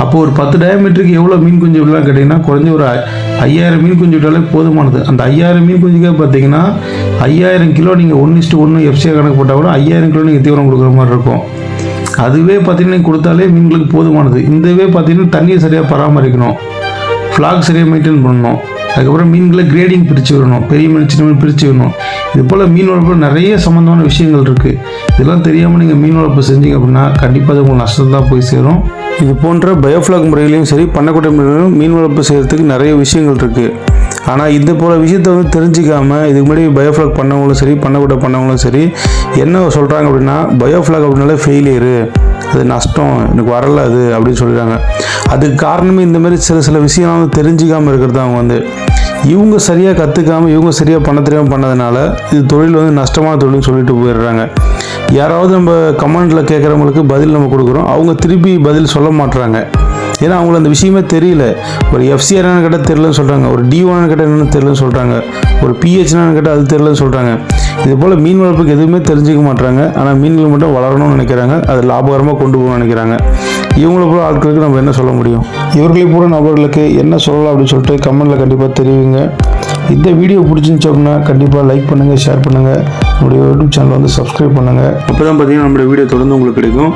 அப்போ ஒரு 10 டயாமீட்டருக்கு எவ்வளோ மீன் குஞ்சு விடலாம் கேட்டிங்கன்னா குறைஞ்ச ஒரு 5000 மீன் குஞ்சு விட்டாலே போதுமானது. அந்த 5000 மீன் குஞ்சுக்கே பார்த்தீங்கன்னா 5000 கிலோ நீங்கள் 1:1 எஃப்சியாக கணக்கு போட்டால் கூட 5000 கிலோ நீங்கள் தீவனம் கொடுக்குற மாதிரி இருக்கும். அதுவே பார்த்தீங்கன்னா கொடுத்தாலே மீன்களுக்கு போதுமானது. இதுவே பார்த்தீங்கன்னா தண்ணியை சரியாக பராமரிக்கணும், ஃப்ளாக் சரியாக மெயின்டைன் பண்ணணும், அதுக்கப்புறம் மீன்களை கிரேடிங் பிரித்து விடணும், பெரிய மீன் சின்ன மீன் பிரித்து விடணும். இது போல் மீன் வளர்ப்பு நிறைய சம்மந்தமான விஷயங்கள் இருக்குது. இதெல்லாம் தெரியாமல் நீங்கள் மீன் வளர்ப்பு செஞ்சீங்க அப்படின்னா கண்டிப்பாக அது உங்களுக்கு நஷ்டம் தான் போய் சேரும். இது போன்ற பயோஃப்ளாக் முறைகளையும் சரி பண்ணக்கூடிய முறையிலும் மீன் வளர்ப்பு செய்கிறதுக்கு நிறைய விஷயங்கள் இருக்குது. ஆனால் இந்த போல் விஷயத்தை தெரிஞ்சிக்காமல் இதுக்கு முன்னாடி பயோஃப்ளாக் பண்ணவங்களும் சரி பண்ணவங்களும் சரி என்ன சொல்கிறாங்க அப்படின்னா பயோஃப்ளாக் அப்படின்னாலே ஃபெயிலியரு, அது நஷ்டம், எனக்கு வரல அது அப்படின்னு சொல்லிடுறாங்க. அதுக்கு காரணமே இந்த மாதிரி சில விஷயம் தெரிஞ்சிக்காமல் இருக்கிறது. அவங்க இவங்க சரியாக கற்றுக்காமல் இவங்க சரியாக பண்ண தெரியாமல் பண்ணதுனால இது தொழில் நஷ்டமான தொழில்னு சொல்லிட்டு போயிடுறாங்க. யாராவது நம்ம கமெண்டில் கேட்குறவங்களுக்கு பதில் நம்ம கொடுக்குறோம், அவங்க திருப்பி பதில் சொல்ல மாட்டுறாங்க. ஏன்னா அவங்களுக்கு அந்த விஷயமே தெரியல. ஒரு எஃப்சிஆர் என்னன்னு கேட்டால் தெரியலன்னு சொல்கிறாங்க, ஒரு D1 கேட்டால் என்னென்னு தெரியலன்னு சொல்கிறாங்க, ஒரு PHன்னு கேட்டால் அது தெரியலன்னு சொல்கிறாங்க. இது போல் மீன் வளர்ப்புக்கு எதுவுமே தெரிஞ்சிக்க மாட்டாங்க. ஆனால் மீன்கள் மட்டும் வளரணும்னு நினைக்கிறாங்க, அது லாபகரமாக கொண்டு போகணும்னு நினைக்கிறாங்க. இவங்கள போல ஆட்களுக்கு நம்ம என்ன சொல்ல முடியும்? இவர்களை போல நபர்களுக்கு என்ன சொல்லலாம் அப்படின்னு சொல்லிட்டு கமெண்ட்டில் கண்டிப்பாக தெரிவிங்க. இந்த வீடியோ பிடிச்சிருந்துச்சு அப்படின்னா கண்டிப்பாக லைக் பண்ணுங்கள், ஷேர் பண்ணுங்கள், நம்முடைய யூடியூப் சேனலை சப்ஸ்கிரைப் பண்ணுங்கள். அப்போ தான் பார்த்தீங்கன்னா நம்மளுடைய வீடியோ தொடர்ந்து உங்களுக்கு கிடைக்கும்.